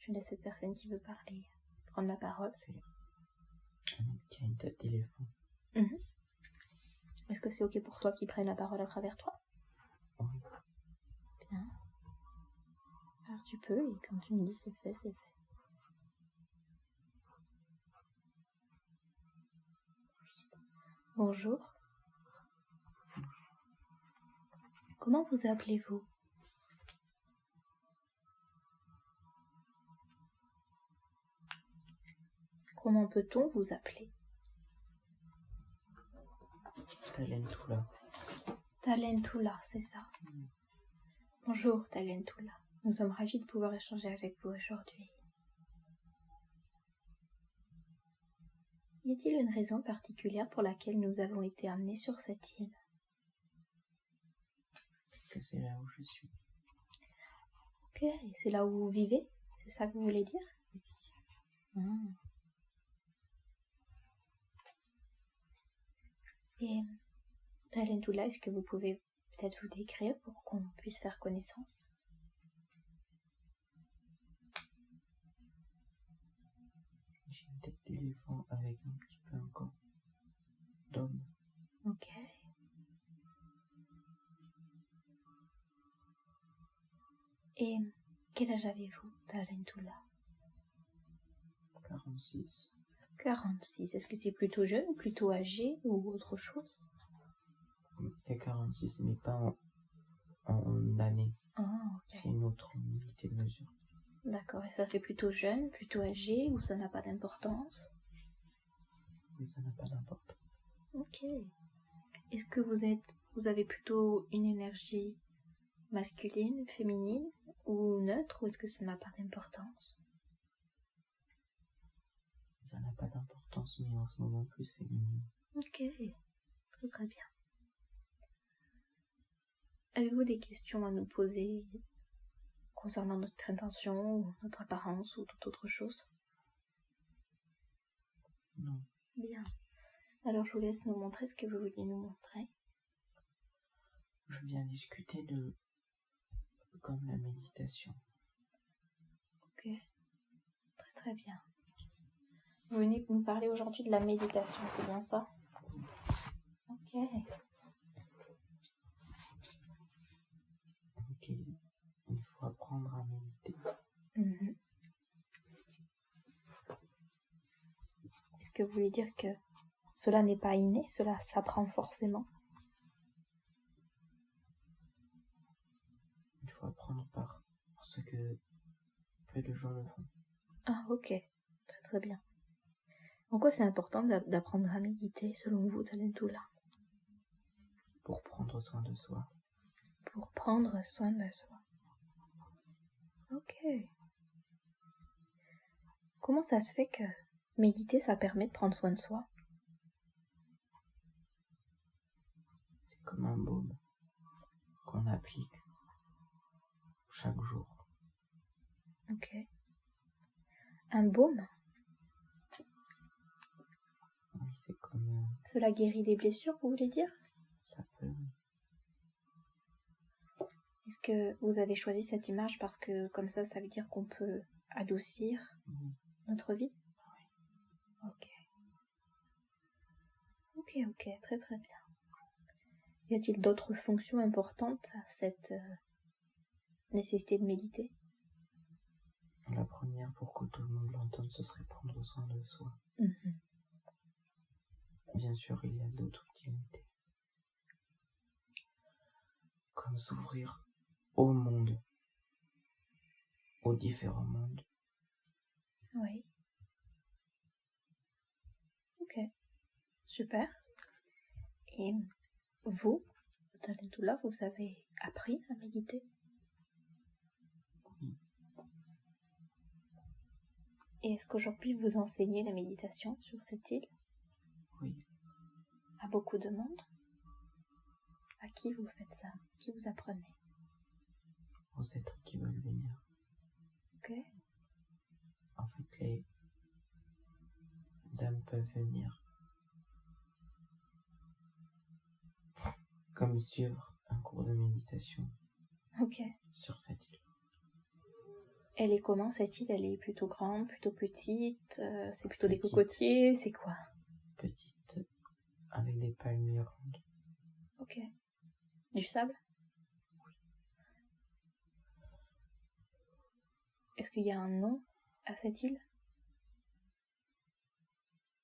Je laisse cette personne qui veut parler prendre la parole. Un mec qui a une tête d'éléphant. Est-ce que c'est ok pour toi qu'il prenne la parole à travers toi? Oui. Bien. Alors tu peux, et quand tu me dis c'est fait, c'est fait. Bonjour. Comment vous appelez-vous? Comment peut-on vous appeler? Talentula. Talentula, c'est ça. Bonjour Talentula. Nous sommes ravis de pouvoir échanger avec vous aujourd'hui. Y a-t-il une raison particulière pour laquelle nous avons été amenés sur cette île? Parce que c'est là où je suis. Ok, c'est là où vous vivez? C'est ça que vous voulez dire? Et Talentula, est-ce que vous pouvez peut-être vous décrire pour qu'on puisse faire connaissance? J'ai une tête d'éléphant avec un petit peu un corps d'homme. Ok. Et quel âge avez-vous, Talentula? 46. 46. Est-ce que c'est plutôt jeune ou plutôt âgé ou autre chose? C'est 46, mais pas en année. Ah, ok. C'est une autre unité de mesure. D'accord. Et ça fait plutôt jeune, plutôt âgé ou ça n'a pas d'importance? Mais ça n'a pas d'importance. Ok. Est-ce que vous avez plutôt une énergie masculine, féminine ou neutre, ou est-ce que ça n'a pas d'importance? Ça n'a pas d'importance, mais en ce moment plus féminine. Ok, très très bien. Avez-vous des questions à nous poser concernant notre intention, ou notre apparence, ou toute autre chose? Non. Bien. Alors je vous laisse nous montrer ce que vous vouliez nous montrer. Je viens discuter de... comme la méditation. Ok, très très bien. Vous venez nous parler aujourd'hui de la méditation, c'est bien ça? Ok. Ok, il faut apprendre à méditer. Est-ce que vous voulez dire que cela n'est pas inné, cela s'apprend forcément? Il faut apprendre parce que peu de gens le font. Ah ok, très très bien. En quoi c'est important d'apprendre à méditer selon vous, Talentula? Pour prendre soin de soi. Pour prendre soin de soi. Ok. Comment ça se fait que méditer, ça permet de prendre soin de soi? C'est comme un baume qu'on applique chaque jour. Ok. Un baume? Oui, c'est comme... Cela guérit des blessures, vous voulez dire? ça peut... Est-ce que vous avez choisi cette image parce que comme ça veut dire qu'on peut adoucir notre vie? Oui. Ok. Ok, très très bien. Y a-t-il d'autres fonctions importantes à cette nécessité de méditer? La première, pour que tout le monde l'entende, ce serait prendre soin de soi. Bien sûr, il y a d'autres utilités. Comme s'ouvrir au monde, aux différents mondes. Oui. Ok. Super. Et vous, Talentula, vous avez appris à méditer? Oui. Et est-ce qu'aujourd'hui vous enseignez la méditation sur cette île? Oui. À beaucoup de monde? À qui vous faites ça? Qui vous apprenez? Aux êtres qui veulent venir. Ok. En fait, les âmes peuvent venir comme suivre un cours de méditation Ok. sur cette île. Elle est comment cette île? Elle est plutôt grande, plutôt petite? C'est plutôt des Petite. cocotiers? C'est quoi? Petite, avec des palmiers rondes. Ok. Du sable? Est-ce qu'il y a un nom à cette île?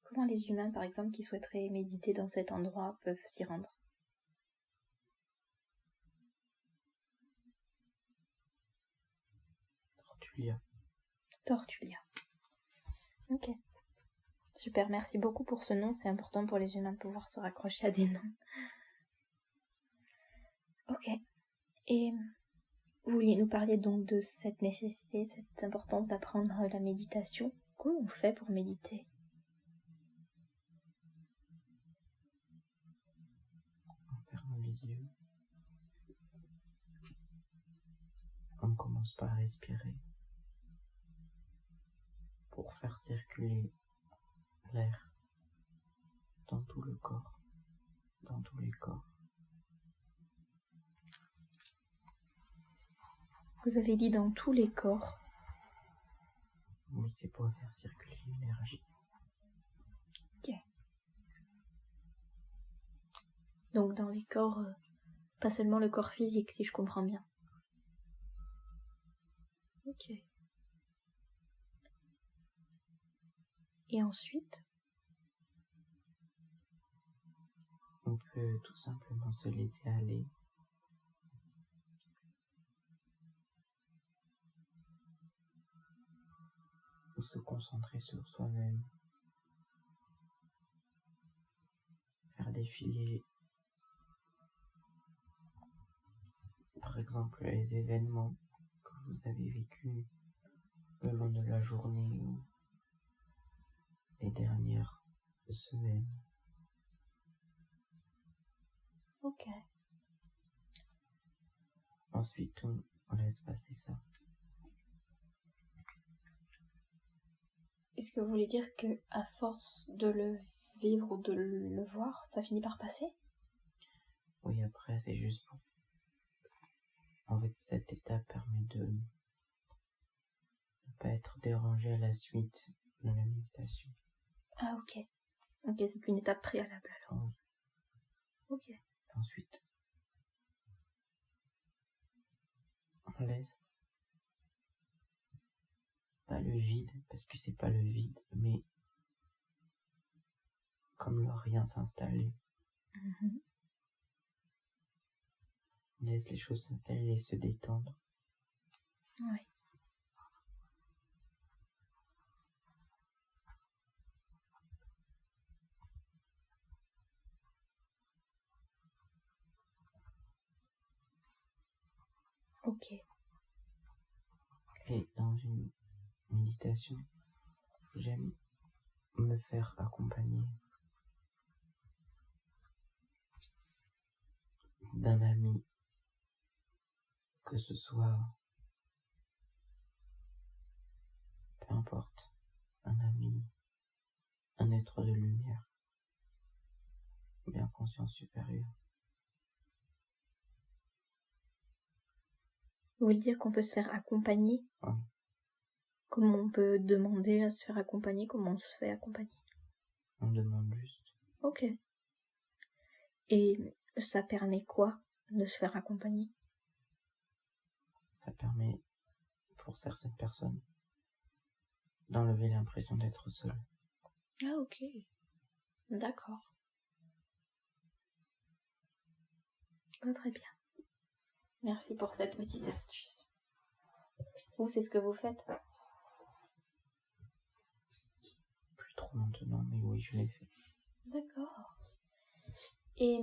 Comment les humains, par exemple, qui souhaiteraient méditer dans cet endroit peuvent s'y rendre? Tortulia. Tortulia. Ok. Super, merci beaucoup pour ce nom. C'est important pour les humains de pouvoir se raccrocher à des noms. Ok. Et vous vouliez nous parler donc de cette nécessité, cette importance d'apprendre la méditation. Comment on fait pour méditer? On ferme les yeux. On commence par respirer pour faire circuler l'air dans tout le corps, dans tous les corps. Vous avez dit dans tous les corps. Oui, c'est pour faire circuler l'énergie. Ok. Donc dans les corps, pas seulement le corps physique, si je comprends bien. Ok. Et ensuite, On peut tout simplement se laisser aller. Ou se concentrer sur soi-même. Faire défiler, par exemple, les événements que vous avez vécus le long de la journée ou les dernières semaines. ok. Ensuite, on laisse passer ça. Est-ce que vous voulez dire que à force de le vivre ou de le voir, ça finit par passer? Oui, après, c'est juste pour... En fait, cette étape permet de ne pas être dérangé à la suite de la méditation. Ah ok. Ok, c'est une étape préalable alors. Oui. Ok. Ensuite, on laisse pas le vide, parce que c'est pas le vide, mais comme le rien s'installer. Mhm. On laisse les choses s'installer et se détendre. Oui. Ok. Et dans une méditation, j'aime me faire accompagner d'un ami, que ce soit, peu importe, un ami, un être de lumière, bien conscience supérieure. Vous voulez dire qu'on peut se faire accompagner? Oui. Comment on peut demander à se faire accompagner? Comment on se fait accompagner? On demande juste. Ok. Et ça permet quoi de se faire accompagner? Ça permet, pour certaines personnes, d'enlever l'impression d'être seul. Ah ok. D'accord. Oh, très bien. Merci pour cette petite astuce. Vous, c'est ce que vous faites? Plus trop maintenant, mais oui, je l'ai fait. D'accord. Et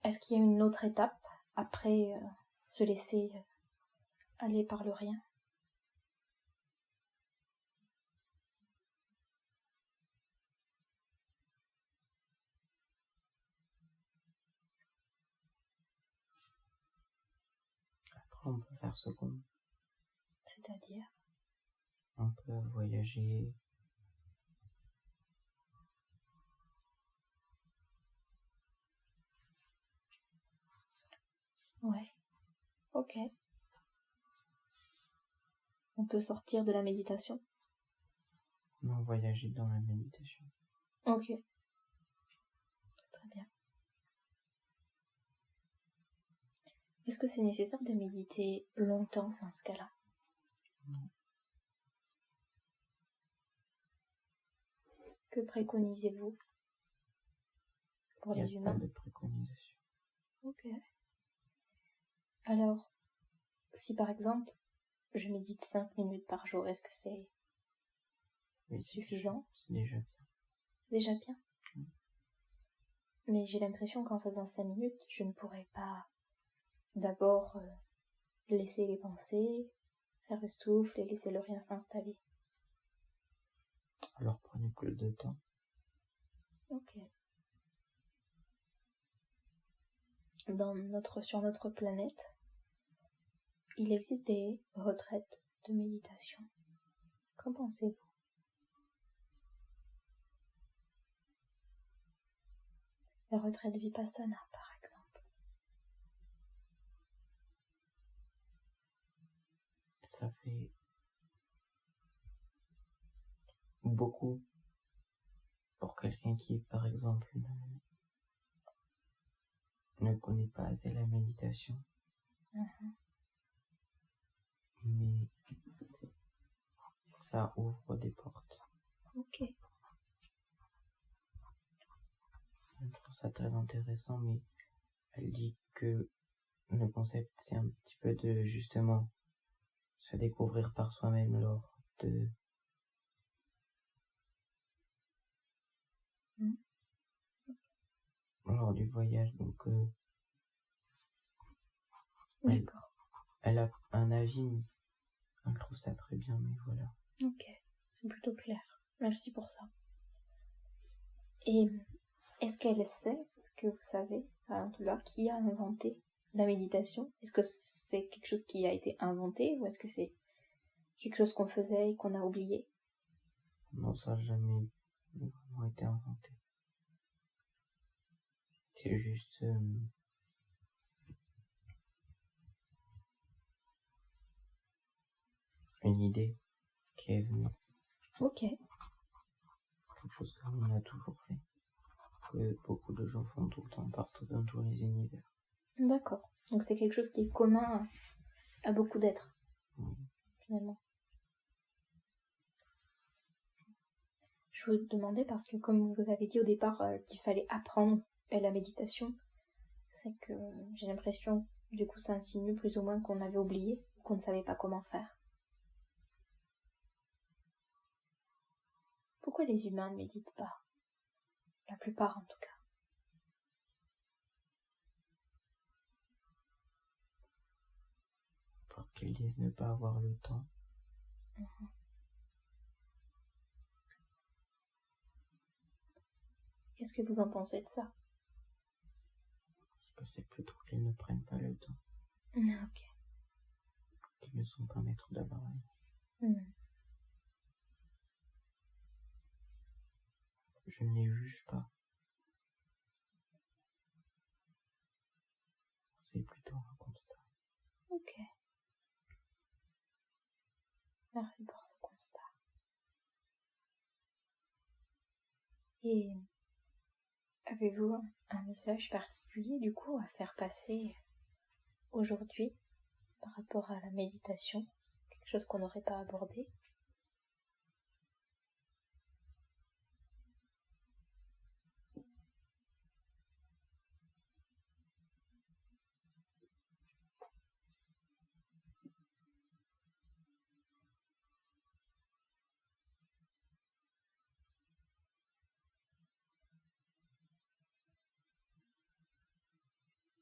est-ce qu'il y a une autre étape après se laisser aller par le rien? Après, on peut faire ce qu'on... C'est-à-dire? On peut voyager. Ouais. Ok. On peut sortir de la méditation? Non, voyager dans la méditation. Ok. Très bien. Est-ce que c'est nécessaire de méditer longtemps dans ce cas-là? Non. Que préconisez-vous pour Il les n'y a pas humains? de préconisation. Ok. Alors, si par exemple, je médite 5 minutes par jour, est-ce que c'est Oui, suffisant? C'est déjà bien. C'est déjà bien. Mm. Mais j'ai l'impression qu'en faisant 5 minutes, je ne pourrais pas d'abord laisser les pensées, faire le souffle et laisser le rien s'installer. Alors prenez plus de temps. Ok. Sur notre planète, il existe des retraites de méditation. Qu'en pensez-vous? La retraite Vipassana, par exemple. Ça fait beaucoup pour quelqu'un qui, par exemple, ne connaît pas assez la méditation. Mais ça ouvre des portes. Ok. Je trouve ça très intéressant, mais elle dit que le concept, c'est un petit peu de, justement, se découvrir par soi-même lors du voyage. Donc, D'accord. elle a un avis, mais elle trouve ça très bien, mais voilà. Ok. C'est plutôt clair. Merci pour ça. Et est-ce qu'elle sait, est-ce que vous savez, en tout cas, qui a inventé la méditation? Est-ce que c'est quelque chose qui a été inventé ou est-ce que c'est quelque chose qu'on faisait et qu'on a oublié? Non, ça n'a jamais vraiment été inventé. C'est juste une idée qui est venue. Ok. Quelque chose qu'on a toujours fait. Que beaucoup de gens font tout le temps, partout dans tous les univers. D'accord. Donc c'est quelque chose qui est commun à beaucoup d'êtres, Oui. finalement. Je vous demandais parce que comme vous avez dit au départ qu'il fallait apprendre la méditation, c'est que j'ai l'impression, du coup ça insinue plus ou moins qu'on avait oublié, qu'on ne savait pas comment faire. Pourquoi les humains ne méditent pas? La plupart en tout cas. Parce qu'ils disent ne pas avoir le temps. Qu'est-ce que vous en pensez de ça? C'est plutôt qu'ils ne prennent pas le temps. Ok. Qu'ils ne sont pas maîtres de leur vie. Je ne les juge pas. C'est plutôt un constat. Ok. Merci pour ce constat. Et avez-vous un message particulier du coup à faire passer aujourd'hui par rapport à la méditation? Quelque chose qu'on n'aurait pas abordé?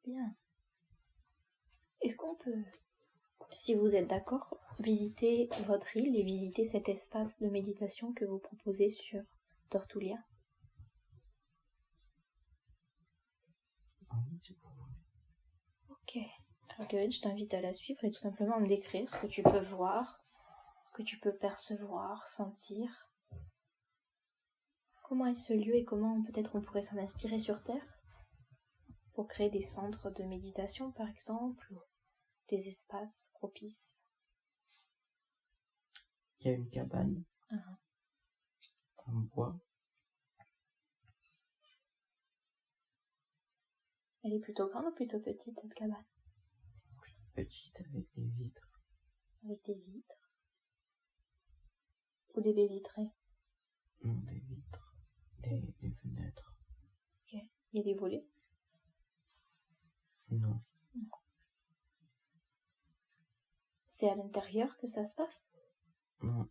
Bien. Est-ce qu'on peut, si vous êtes d'accord, visiter votre île et visiter cet espace de méditation que vous proposez sur Tortulia? Oui, si vous voulez. Ok. Alors Kevin, je t'invite à la suivre et tout simplement à me décrire ce que tu peux voir, ce que tu peux percevoir, sentir. Comment est ce lieu et comment peut-être on pourrait s'en inspirer sur Terre pour créer des centres de méditation par exemple, ou des espaces propices? il y a une cabane en bois. Elle est plutôt grande ou plutôt petite, cette cabane? Petite avec des vitres. Avec des vitres? Ou des baies vitrées? Non, des vitres. Des fenêtres. Ok. Il y a des volets? Non. C'est à l'intérieur que ça se passe? Non.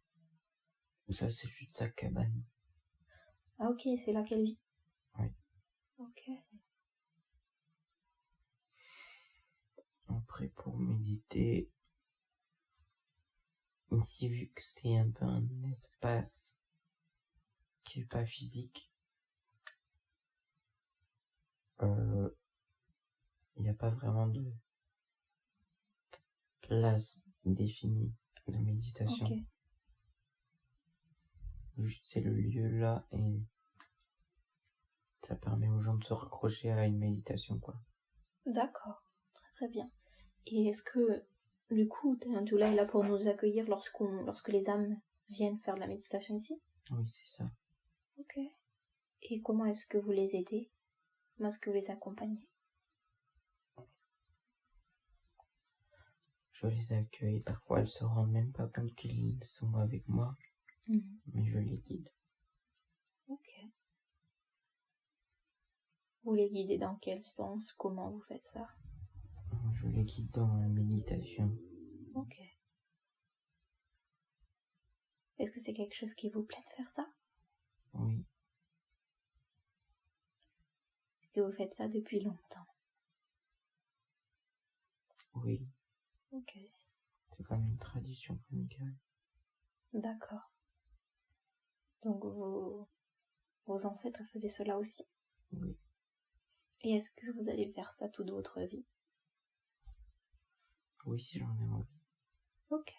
Ça, c'est juste sa cabane. Ah ok, c'est là qu'elle vit? Oui. Ok. Après, pour méditer, ici, vu que c'est un peu un espace qui est pas physique, il n'y a pas vraiment de place définie de méditation. Ok. Juste, c'est le lieu là et ça permet aux gens de se raccrocher à une méditation, quoi. D'accord. Très très bien. Et est-ce que, du coup, Tayantoula est là pour nous accueillir lorsque les âmes viennent faire de la méditation ici? Oui, c'est ça. Ok. Et comment est-ce que vous les aidez? Comment est-ce que vous les accompagnez? Je les accueille. Parfois, elles se rendent même pas compte qu'ils sont avec moi, mais je les guide. Ok. Vous les guidez dans quel sens? Comment vous faites ça? Je les guide dans la méditation. Ok. Est-ce que c'est quelque chose qui vous plaît de faire ça? Oui, Est-ce que vous faites ça depuis longtemps? oui. Ok. C'est comme une tradition familiale. D'accord. Donc vos ancêtres faisaient cela aussi? Oui. Et est-ce que vous allez faire ça toute votre vie? Oui, si j'en ai envie. Ok.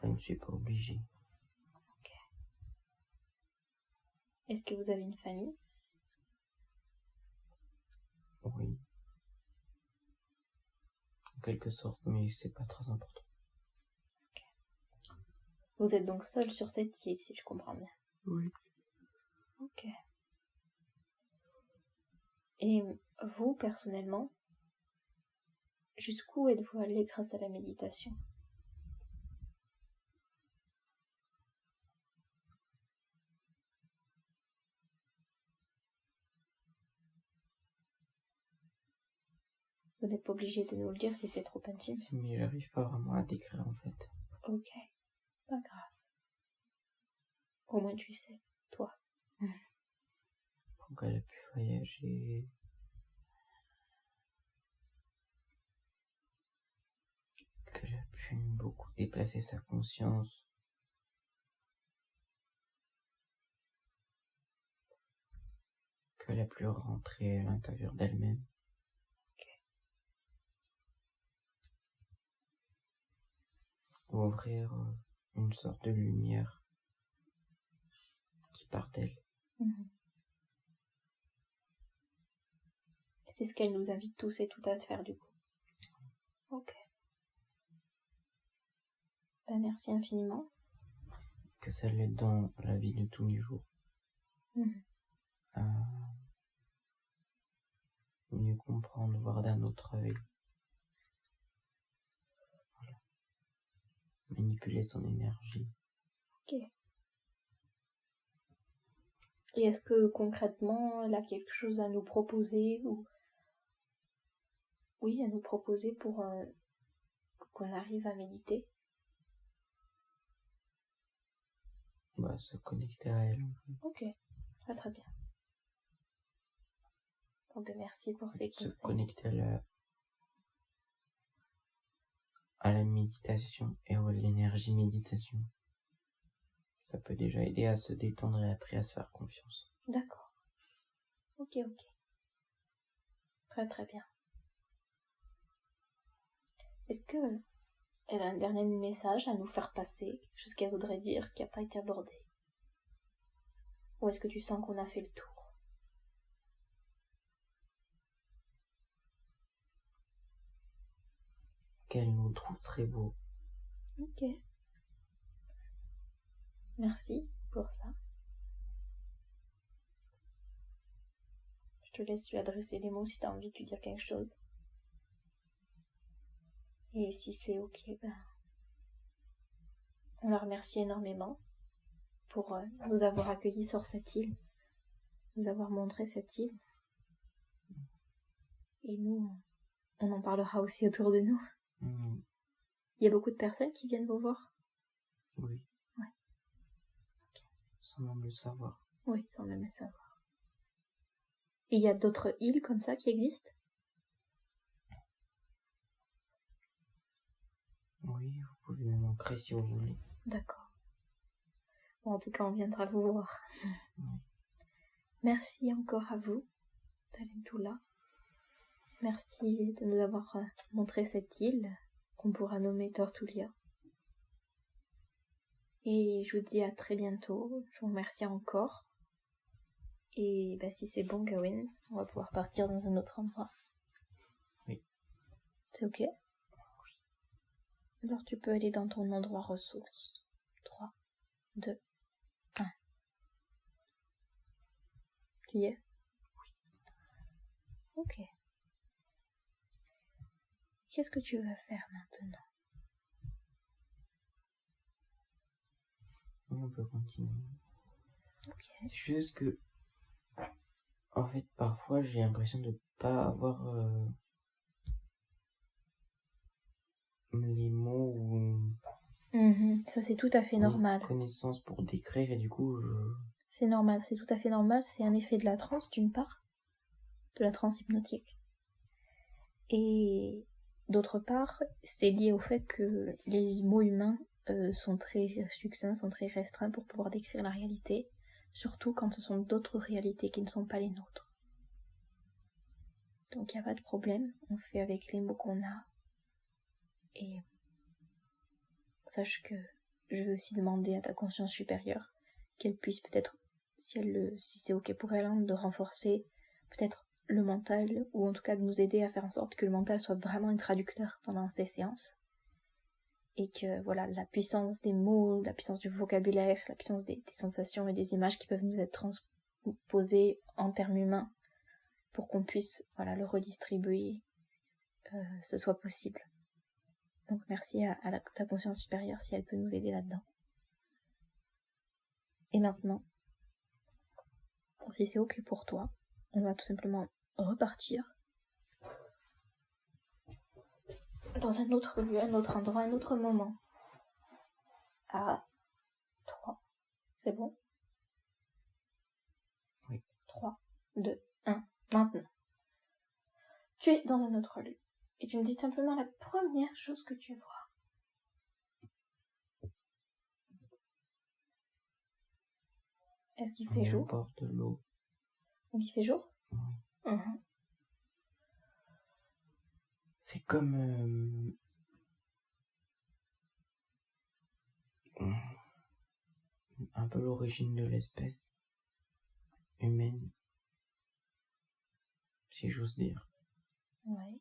Je ne suis pas obligé. Ok. Est-ce que vous avez une famille? Oui. En quelque sorte, mais c'est pas très important. Vous êtes donc seul sur cette île, si je comprends bien. Oui. Ok. Et vous, personnellement, jusqu'où êtes-vous allé grâce à la méditation? Vous n'êtes pas obligé de nous le dire si c'est trop intime. Si, mais j'arrive pas vraiment à décrire en fait. Ok. Pas grave. Au moins tu sais, toi. Donc elle a pu voyager. Qu'elle a pu beaucoup déplacer sa conscience. Qu'elle a pu rentrer à l'intérieur d'elle-même. Ouvrir une sorte de lumière qui part d'elle. C'est ce qu'elle nous invite tous et toutes à faire du coup. Ok. Ben, merci infiniment. Que ça l'aide dans la vie de tous les jours. À mieux comprendre, voir d'un autre œil. Voilà. Manipuler son énergie. Ok. Et est-ce que concrètement, elle a quelque chose à nous proposer ou... Oui, à nous proposer pour qu'on arrive à méditer? Bah, se connecter à elle. Ok, très très bien. Donc merci pour ces Se conseils. connecter à la méditation et à l'énergie méditation. Ça peut déjà aider à se détendre et après à se faire confiance. D'accord. Ok. Très très bien. Est-ce que elle a un dernier message à nous faire passer? Quelque chose qu'elle voudrait dire qui n'a pas été abordé? Ou est-ce que tu sens qu'on a fait le tour? Qu'elle nous trouve très beau. Ok. Merci pour ça. Je te laisse lui adresser des mots si tu as envie de lui dire quelque chose. Et si c'est ok, on la remercie énormément pour nous avoir accueillis sur cette île, nous avoir montré cette île. Et nous, on en parlera aussi autour de nous. Il y a beaucoup de personnes qui viennent vous voir? Oui. Ouais. Okay. Sans même le savoir. Oui, sans même le savoir. Et il y a d'autres îles comme ça qui existent? Oui, vous pouvez même en créer si vous voulez. D'accord. Bon, en tout cas, on viendra vous voir. Oui. Merci encore à vous, Talentula. Merci de nous avoir montré cette île qu'on pourra nommer Tortulia. Et je vous dis à très bientôt. Je vous remercie encore. Et si c'est bon, Gawain, on va pouvoir partir dans un autre endroit. Oui. C'est ok? Oui. Alors tu peux aller dans ton endroit ressource. 3, 2, 1. Tu y es? Oui. Ok. Qu'est-ce que tu vas faire maintenant? On peut continuer. Ok. C'est juste que, en fait, parfois, j'ai l'impression de pas avoir les mots ou... Ça, c'est tout à fait normal. Connaissance pour décrire et du coup, C'est normal, c'est tout à fait normal. C'est un effet de la transe, d'une part, de la transe hypnotique. Et d'autre part, c'est lié au fait que les mots humains sont très succincts, sont très restreints pour pouvoir décrire la réalité, surtout quand ce sont d'autres réalités qui ne sont pas les nôtres. Donc il n'y a pas de problème, on fait avec les mots qu'on a. Et sache que je vais aussi demander à ta conscience supérieure qu'elle puisse peut-être, si c'est ok pour elle, de renforcer peut-être le mental, ou en tout cas de nous aider à faire en sorte que le mental soit vraiment un traducteur pendant ces séances. Et que voilà, la puissance des mots, la puissance du vocabulaire, la puissance des sensations et des images qui peuvent nous être transposées en termes humains pour qu'on puisse le redistribuer, ce soit possible. Donc merci à ta conscience supérieure si elle peut nous aider là-dedans. Et maintenant, si c'est ok pour toi, on va tout simplement repartir dans un autre lieu, un autre endroit, un autre moment. À 3. C'est bon? Oui. 3, 2, 1. Maintenant. Tu es dans un autre lieu. Et tu me dis simplement la première chose que tu vois. Est-ce qu'il fait jour? Au bord de l'eau. Donc il fait jour? Oui. C'est comme un peu l'origine de l'espèce humaine, si j'ose dire. Ouais.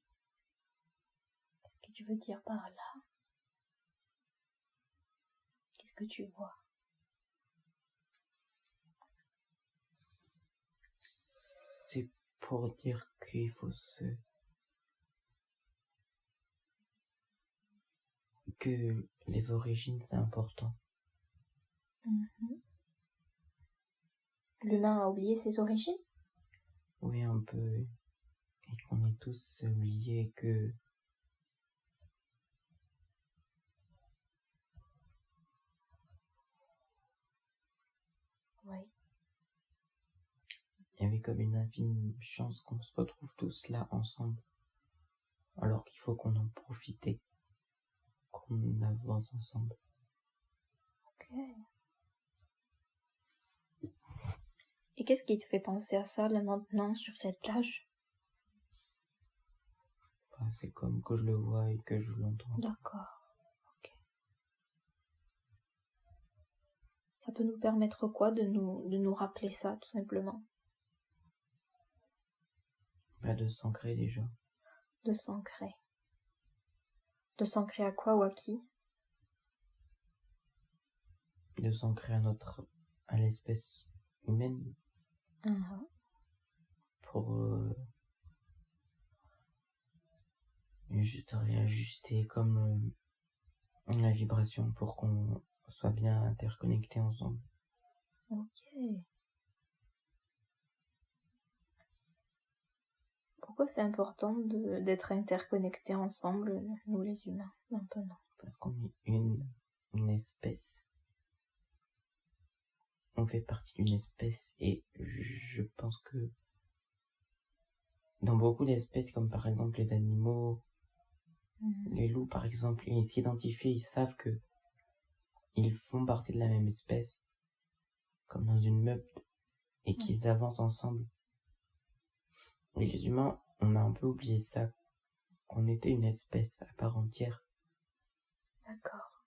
Qu'est-ce que tu veux dire par là? Qu'est-ce que tu vois? C'est pour dire qu'il faut que les origines, c'est important. L'humain a oublié ses origines? Oui, un peu. Et qu'on est tous liés que... Oui. Il y avait comme une infime chance qu'on se retrouve tous là ensemble. Alors qu'il faut qu'on en profite et qu'on avance ensemble. Ok. Et qu'est-ce qui te fait penser à ça, là, maintenant, sur cette plage? C'est comme que je le vois et que je l'entends. D'accord. Ok. Ça peut nous permettre quoi de nous rappeler ça, tout simplement? De s'ancrer déjà. De s'ancrer. De s'ancrer à quoi ou à qui? de s'ancrer à l'espèce humaine pour juste réajuster comme la vibration pour qu'on soit bien interconnectés ensemble. Ok. Pourquoi c'est important d'être interconnectés ensemble, nous les humains, maintenant? Parce qu'on est une espèce. On fait partie d'une espèce et je pense que dans beaucoup d'espèces, comme par exemple les animaux, les loups par exemple, ils s'identifient, ils savent que ils font partie de la même espèce, comme dans une meute, et qu'ils avancent ensemble. Et les humains, on a un peu oublié ça, qu'on était une espèce à part entière. D'accord.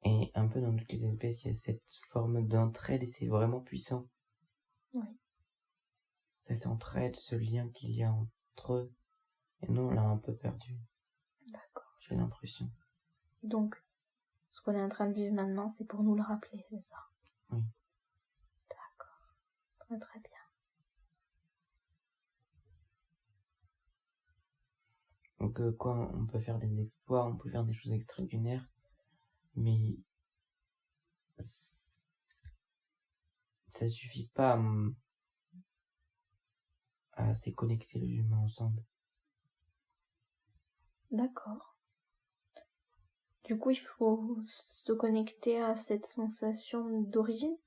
Et un peu dans toutes les espèces, il y a cette forme d'entraide et c'est vraiment puissant. Oui. Cette entraide, ce lien qu'il y a entre eux. Et nous, on l'a un peu perdu. D'accord. J'ai l'impression. Donc, ce qu'on est en train de vivre maintenant, c'est pour nous le rappeler, c'est ça? Oui. D'accord. Très très bien. Donc on peut faire des exploits, on peut faire des choses extraordinaires, mais ça suffit pas à se connecter les humains ensemble. D'accord. Du coup, il faut se connecter à cette sensation d'origine?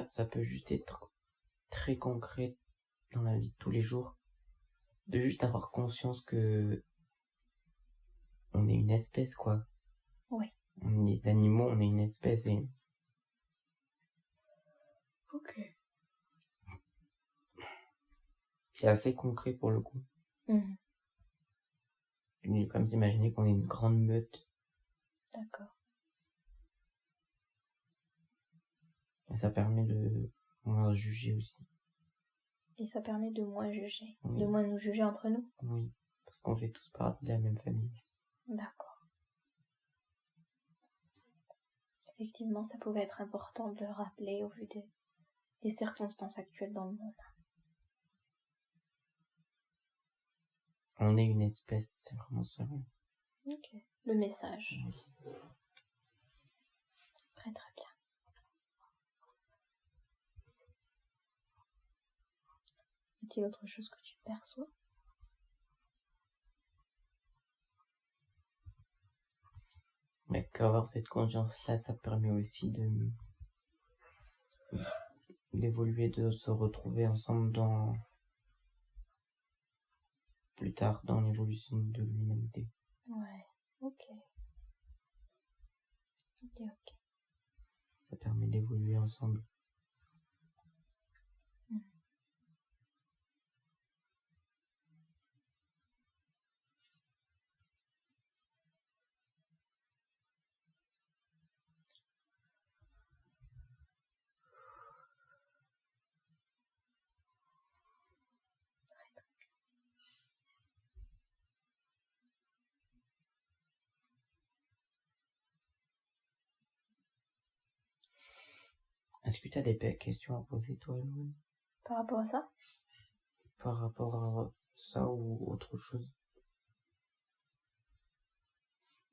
Ça peut juste être très concret dans la vie de tous les jours, de juste avoir conscience que on est une espèce, quoi. Oui. On est des animaux, on est une espèce et... Ok. C'est assez concret pour le coup. Comme s'imaginer qu'on est une grande meute. D'accord. Et ça permet de moins juger aussi. Et ça permet de moins juger, Oui. de moins nous juger entre nous? Oui, parce qu'on fait tous partie de la même famille. D'accord. Effectivement, ça pouvait être important de le rappeler au vu des circonstances actuelles dans le monde. On est une espèce, c'est vraiment ça. Ok. Le message. Oui. Très très bien. Y a-t-il autre chose que tu perçois? Mais qu'avoir cette conscience-là, ça permet aussi d'évoluer, de se retrouver ensemble plus tard dans l'évolution de l'humanité. Ouais, ok. Ça permet d'évoluer ensemble. Est-ce que tu as des questions à poser, toi, Louane? Par rapport à ça? Par rapport à ça ou autre chose?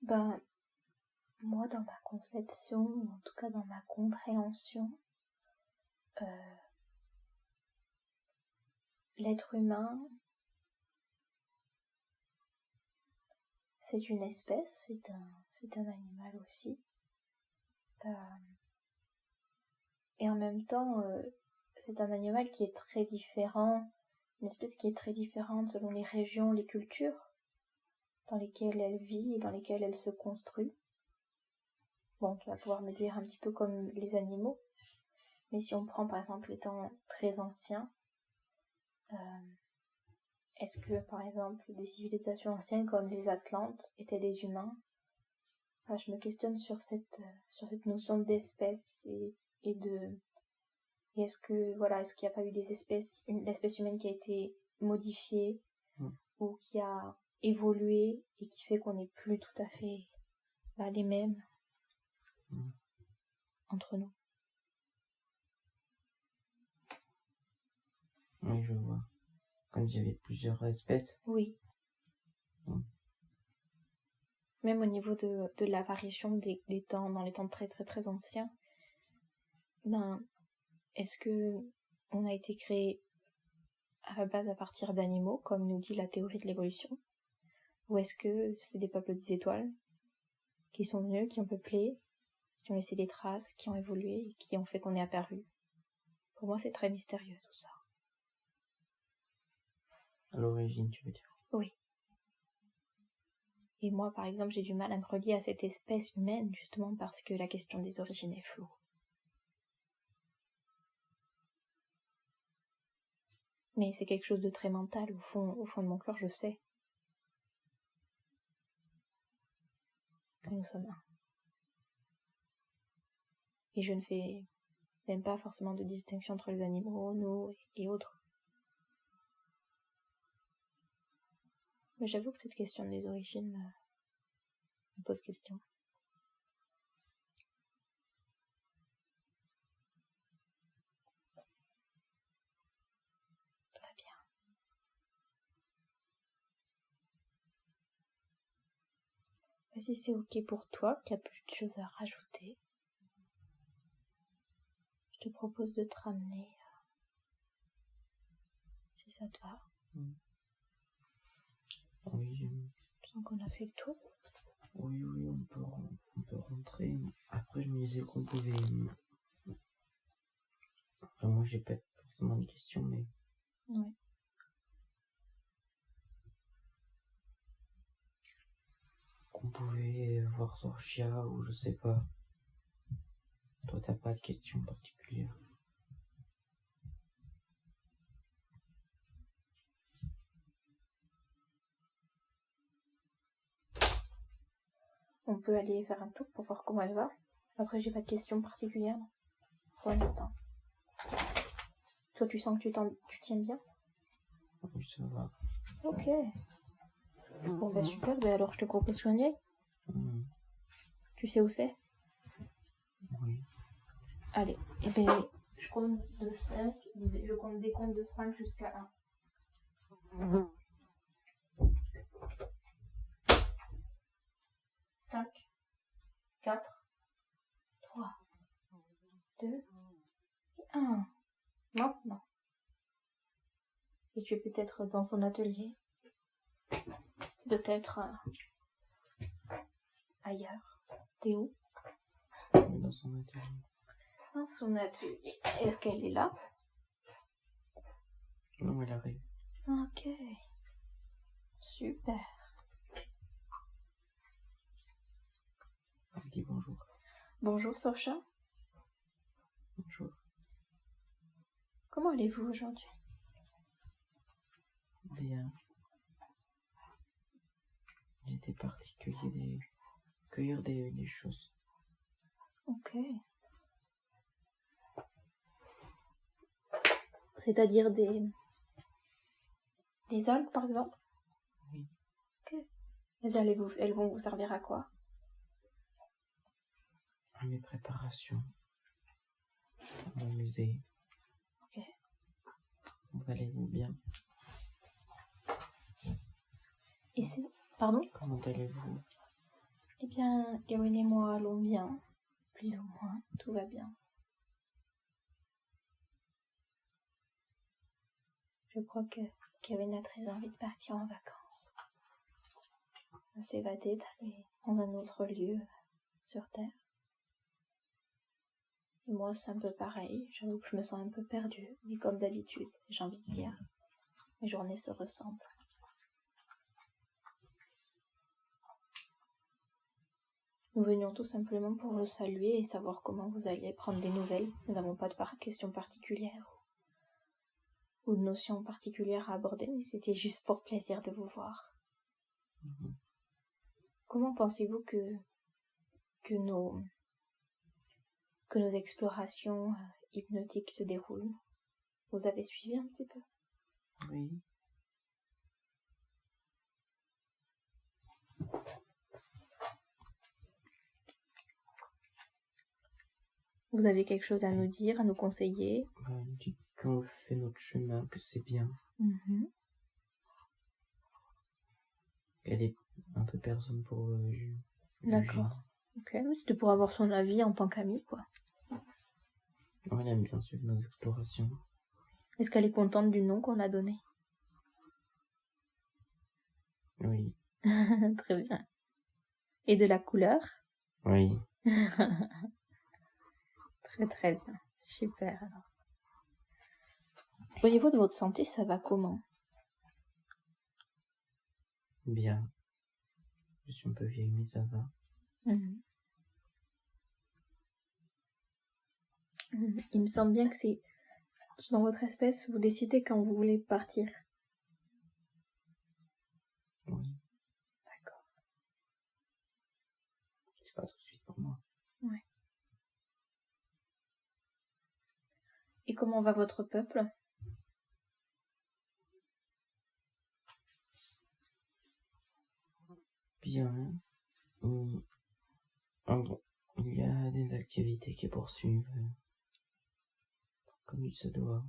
Ben, moi, dans ma conception, ou en tout cas dans ma compréhension, l'être humain, c'est une espèce, c'est un animal aussi. Et en même temps, c'est un animal qui est très différent, une espèce qui est très différente selon les régions, les cultures dans lesquelles elle vit et dans lesquelles elle se construit. Bon, tu vas pouvoir me dire un petit peu comme les animaux, mais si on prend par exemple les temps très anciens, est-ce que par exemple des civilisations anciennes comme les Atlantes étaient des humains? Enfin, je me questionne sur cette notion d'espèce et est-ce que est-ce qu'il n'y a pas eu l'espèce humaine qui a été modifiée ou qui a évolué et qui fait qu'on n'est plus tout à fait les mêmes? entre nous. Oui, je vois. Comme il y avait plusieurs espèces. Oui. Mm. Même au niveau de l'apparition des temps, dans les temps très très très anciens, ben, est-ce que on a été créé à la base à partir d'animaux, comme nous dit la théorie de l'évolution? Ou est-ce que c'est des peuples des étoiles qui sont venus, qui ont peuplé, qui ont laissé des traces, qui ont évolué, et qui ont fait qu'on est apparu? Pour moi, c'est très mystérieux tout ça. À l'origine, tu veux dire? Oui. Et moi, par exemple, j'ai du mal à me relier à cette espèce humaine, justement parce que la question des origines est floue. Mais c'est quelque chose de très mental, au fond de mon cœur, je sais que nous sommes un. Et je ne fais même pas forcément de distinction entre les animaux, nous et autres. Mais j'avoue que cette question des origines me pose question. Très bien. Si c'est ok pour toi, qu'il n'y a plus de choses à rajouter, je te propose de te ramener, si ça te va. Oui, Je sens qu'on a fait le tour. oui, on peut rentrer. Après, je me disais qu'on pouvait... Enfin, moi, j'ai pas forcément de questions, mais... Ouais. Qu'on pouvait voir Sorcia, ou je sais pas. Toi, t'as pas de questions particulières. On peut aller faire un tour pour voir comment elle va. Après, j'ai pas de questions particulières pour l'instant. Toi, tu sens que tu tiens bien? Oui, ça va. Ok. Bon, bah super, bah alors je te propose soigner. Tu sais où c'est? Oui. Allez, et ben je compte de 5, je compte des comptes de 5 jusqu'à 1. 5, 4, 3, 2, et 1. Maintenant. Et tu es peut-être dans son atelier. Peut-être ailleurs. T'es où? Dans son atelier. Dans son atelier. Est-ce qu'elle est là? Non, elle arrive. Ok. Super. Elle dit bonjour. Bonjour Sorcha. Bonjour. Comment allez-vous aujourd'hui? Bien. J'étais parti cueillir des choses. Ok. C'est-à-dire des algues par exemple? Oui. Ok. Elles vont vous servir à quoi? À mes préparations. À mon musée. Ok. Vous allez-vous bien? Et c'est... Pardon? Comment allez-vous? Eh bien, Gawain et moi allons bien. Plus ou moins. Tout va bien. Je crois que Gawain a très envie de partir en vacances. De s'évader, d'aller dans un autre lieu sur Terre. Et moi, c'est un peu pareil. J'avoue que je me sens un peu perdue. Mais comme d'habitude, j'ai envie de dire, mes journées se ressemblent. Nous venions tout simplement pour vous saluer et savoir comment vous alliez, prendre des nouvelles. Nous n'avons pas de questions particulières ou de notions particulières à aborder, mais c'était juste pour plaisir de vous voir. Comment pensez-vous que nos explorations hypnotiques se déroulent? Vous avez suivi un petit peu? Oui. Vous avez quelque chose à nous dire, à nous conseiller? Elle dit quand on fait notre chemin que c'est bien. Elle est un peu personne pour juger. D'accord. Ok, c'était pour avoir son avis en tant qu'amie, quoi. Elle aime bien suivre nos explorations. Est-ce qu'elle est contente du nom qu'on a donné? Oui. Très bien. Et de la couleur? Oui. Très très bien. Super alors. Au niveau de votre santé, ça va comment? Bien. Je suis un peu vieille, mais ça va. Il me semble bien que c'est dans votre espèce, vous décidez quand vous voulez partir. Oui. D'accord. C'est pas tout de suite pour moi. Ouais. Et comment va votre peuple? Bien. Il y a des activités qui poursuivent comme il se doit.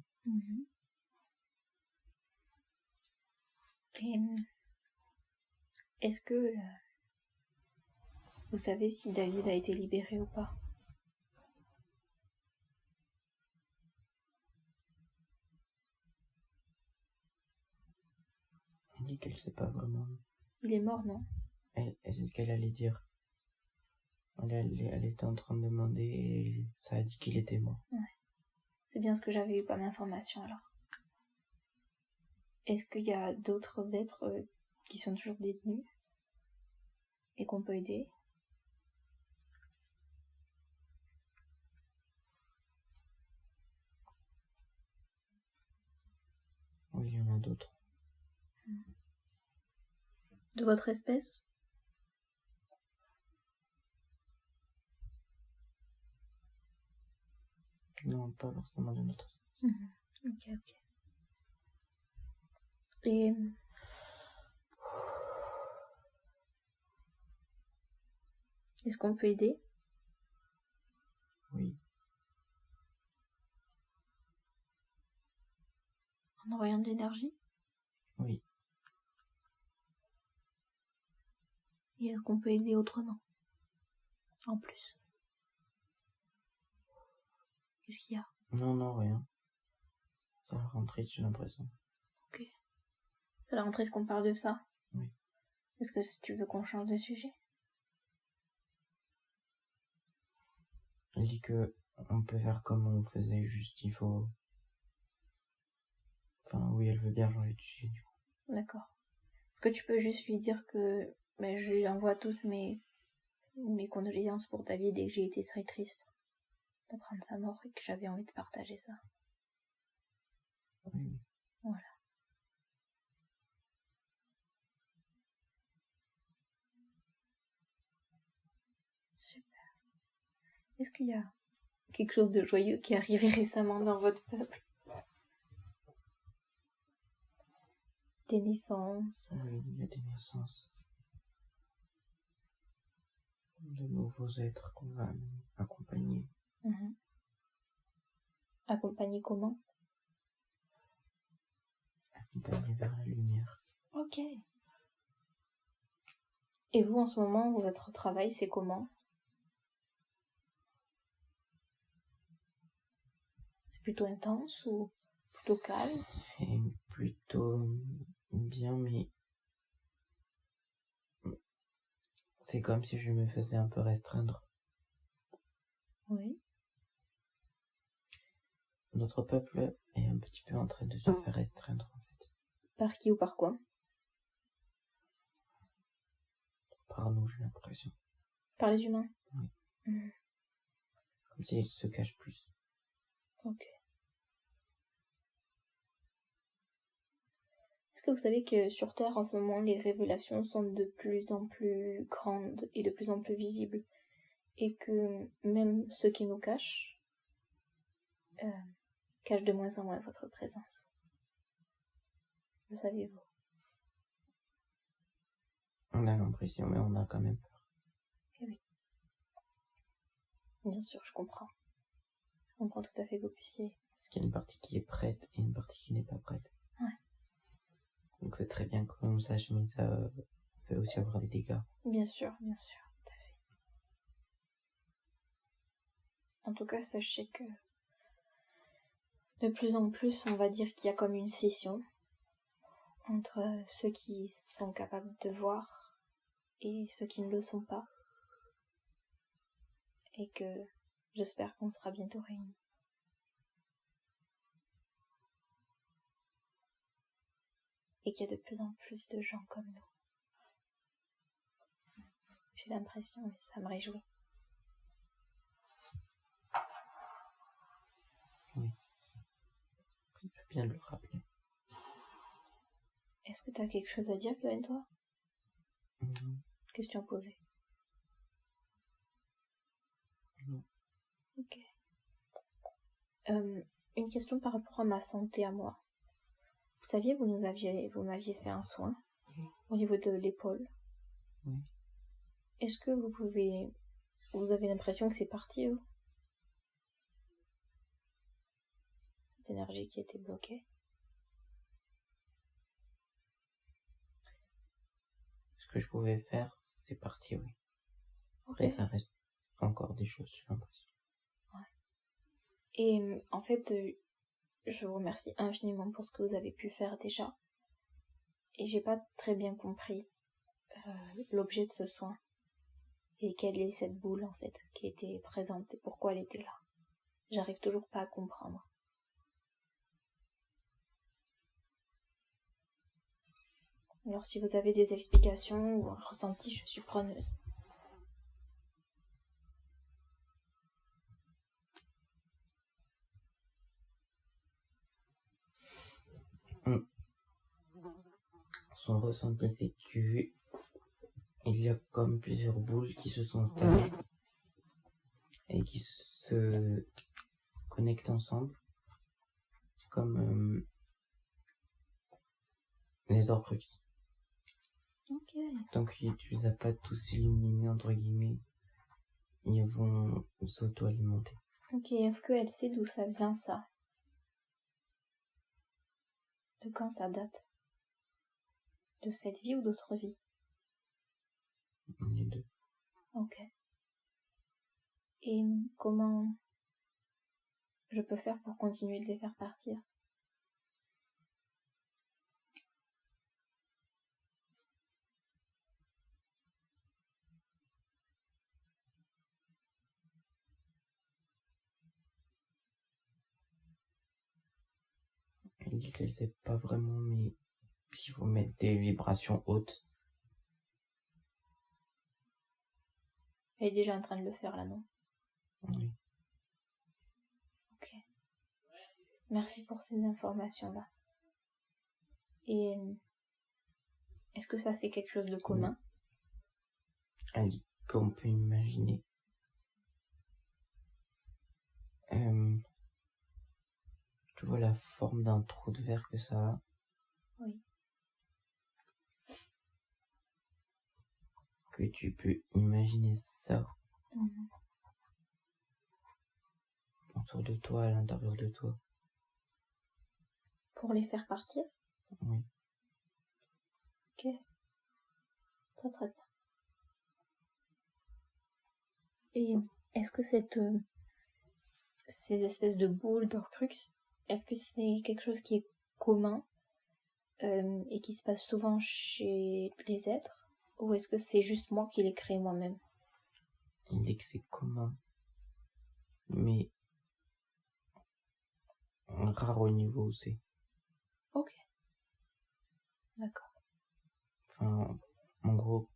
Et est-ce que vous savez si David a été libéré ou pas? Elle dit qu'elle sait pas vraiment. Il est mort, non? C'est ce qu'elle allait dire. Elle était en train de demander et ça a dit qu'il était mort. Ouais. C'est bien ce que j'avais eu comme information alors. Est-ce qu'il y a d'autres êtres qui sont toujours détenus et qu'on peut aider? Oui, il y en a d'autres. De votre espèce? Non, pas forcément de notre espèce. Ok. Et est-ce qu'on peut aider? Oui. En envoyant de l'énergie? Oui. Et est-ce qu'on peut aider autrement? En plus. Qu'est-ce qu'il y a? Non, rien. Ça va rentrer, j'ai l'impression. Ok. C'est à la rentrée qu'on parle de ça? Oui. Est-ce que si tu veux qu'on change de sujet? Elle dit que on peut faire comme on faisait, juste il faut... Enfin, oui, elle veut bien changer de sujet, du coup. D'accord. Est-ce que tu peux juste lui dire que je lui envoie toutes mes condoléances pour David et que j'ai été très triste d'apprendre sa mort et que j'avais envie de partager ça? Oui. Voilà. Super. Est-ce qu'il y a quelque chose de joyeux qui est arrivé récemment dans votre peuple? Des naissances? Oui, il y a des naissances. De nouveaux êtres qu'on va accompagner. Accompagner comment? Accompagner vers la lumière. Ok. Et vous, en ce moment, votre travail, c'est comment? C'est plutôt intense ou plutôt calme? C'est plutôt bien, mais c'est comme si je me faisais un peu restreindre. Oui. Notre peuple est un petit peu en train de se faire restreindre, en fait. Par qui ou par quoi? Par nous, j'ai l'impression. Par les humains? Oui. Comme s'ils se cachent plus. Ok. Est-ce que vous savez que sur Terre, en ce moment, les révélations sont de plus en plus grandes et de plus en plus visibles, et que même ceux qui nous cachent cachent de moins en moins votre présence? Le saviez-vous? On a l'impression, mais on a quand même peur. Eh oui. Bien sûr, je comprends. comprends tout à fait que vous puissiez. Parce qu'il y a une partie qui est prête et une partie qui n'est pas prête. Ouais. Donc c'est très bien qu'on sache, mais ça peut aussi avoir des dégâts. Bien sûr, tout à fait. En tout cas, sachez que de plus en plus, on va dire qu'il y a comme une scission entre ceux qui sont capables de voir et ceux qui ne le sont pas. Et que j'espère qu'on sera bientôt réunis. Et qu'il y a de plus en plus de gens comme nous. J'ai l'impression, et ça me réjouit. Oui. Je peux bien le rappeler. Est-ce que tu as quelque chose à dire, Kevin, toi? Question posée. Non. Ok. Une question par rapport à ma santé à moi. Vous saviez, vous m'aviez fait un soin au niveau de l'épaule. Oui. Est-ce que vous avez l'impression que c'est parti, vous? Cette énergie qui était bloquée. Ce que je pouvais faire, c'est parti, oui. Après, Ok. ça reste encore des choses, j'ai l'impression. Ouais. Et en fait, je vous remercie infiniment pour ce que vous avez pu faire déjà. Et j'ai pas très bien compris l'objet de ce soin. Et quelle est cette boule, en fait, qui était présente et pourquoi elle était là. J'arrive toujours pas à comprendre. Alors si vous avez des explications ou un ressenti, je suis preneuse. Son ressenti, c'est que il y a comme plusieurs boules qui se sont installées et qui se connectent ensemble. C'est comme les Horcruxes. Ok. Tant que tu les as pas tous illuminés, entre guillemets, ils vont s'auto-alimenter. Ok, est-ce qu'elle sait d'où ça vient, ça? De quand ça date? De cette vie ou d'autres vies? Les deux. Ok. Et comment je peux faire pour continuer de les faire partir? Elle dit qu'elle sait pas vraiment, mais qu'il faut mettre des vibrations hautes. Elle est déjà en train de le faire là, non? Oui. Ok. Merci pour ces informations-là. Et est-ce que ça c'est quelque chose de commun? Elle dit qu'on peut imaginer tu vois la forme d'un trou de verre que ça a. Oui. Que tu peux imaginer ça autour de toi, à l'intérieur de toi. Pour les faire partir? Oui. Ok. Très très bien. Et est-ce que ces espèces de boules d'Horcrux, est-ce que c'est quelque chose qui est commun et qui se passe souvent chez les êtres? Ou est-ce que c'est juste moi qui les crée moi-même? Il dit que c'est commun, mais rare au niveau où c'est. Ok. D'accord. Enfin, en gros,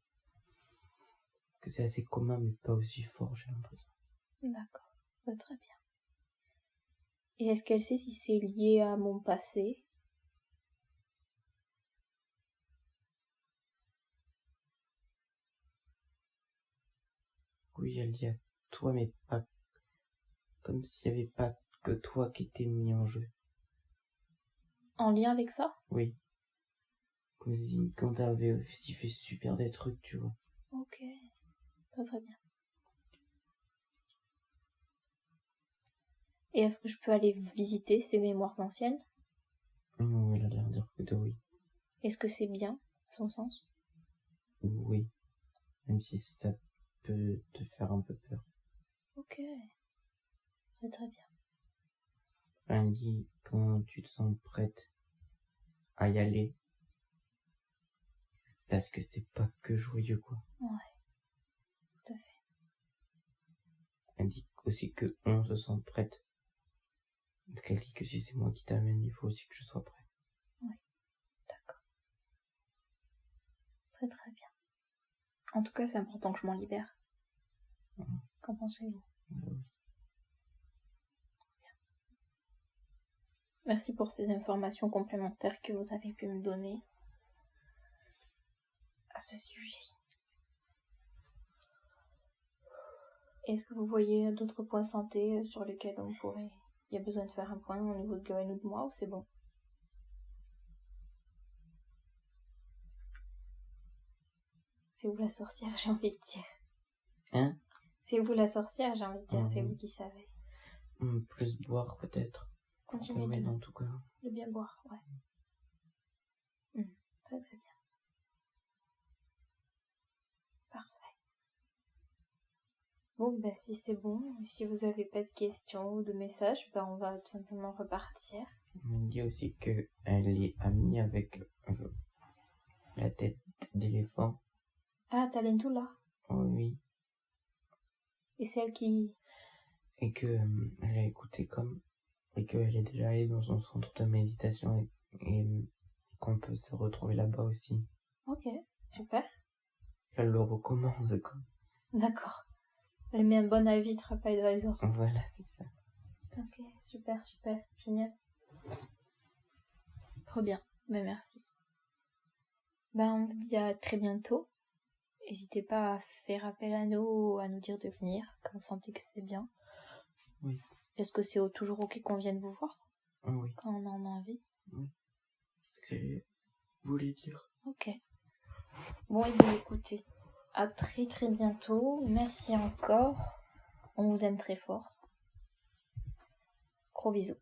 que c'est assez commun, mais pas aussi fort, j'ai l'impression. D'accord. Bah, très bien. Et est-ce qu'elle sait si c'est lié à mon passé? Oui, elle dit à toi, mais pas comme s'il n'y avait pas que toi qui étais mis en jeu. En lien avec ça? Oui. Comme si quand t'avais aussi fait super des trucs, tu vois. Ok. Très très bien. Et est-ce que je peux aller visiter ces mémoires anciennes? Oui, elle a l'air de dire que oui. Est-ce que c'est bien, à son sens? Oui. Même si ça peut te faire un peu peur. Ok. Très très bien. Elle dit quand tu te sens prête à y aller. Parce que c'est pas que joyeux, quoi. Ouais. Tout à fait. Elle dit aussi que on se sent prête. Parce qu'elle dit que si c'est moi qui t'amène, il faut aussi que je sois prêt. Oui. D'accord. Très très bien. En tout cas, c'est important que je m'en libère. Qu'en pensez-vous? Oui. Merci pour ces informations complémentaires que vous avez pu me donner à ce sujet. Est-ce que vous voyez d'autres points santé sur lesquels il y a besoin de faire un point au niveau de Gawain ou de moi, ou c'est bon? C'est vous la sorcière, j'ai envie de dire. Hein? C'est vous la sorcière, j'ai envie de dire, c'est Oui. vous qui savez. Plus boire, peut-être. Continuez Mais en tout cas. de bien boire, ouais. Très très bien. Parfait. Bon, ben si c'est bon, si vous avez pas de questions ou de messages, ben on va tout simplement repartir. On me dit aussi que elle est amie avec la tête d'éléphant. Ah, Talentula. Oh, oui. Et celle qui... Et que elle a écouté et qu'elle est déjà allée dans son centre de méditation et qu'on peut se retrouver là-bas aussi. Ok, super. Elle le recommande, quoi. D'accord. Elle met un bon avis, TripAdvisor. Voilà, c'est ça. Ok, super, super, génial. Trop bien, ben merci. Ben on se dit à très bientôt. N'hésitez pas à faire appel à nous, à nous dire de venir, quand vous sentez que c'est bien. Oui. Est-ce que c'est toujours ok qu'on vienne vous voir? Oui. Quand on en a envie? Oui. Ce qu'elle voulait dire. Ok. Bon, et bien écoutez, à très très bientôt. Merci encore. On vous aime très fort. Gros bisous.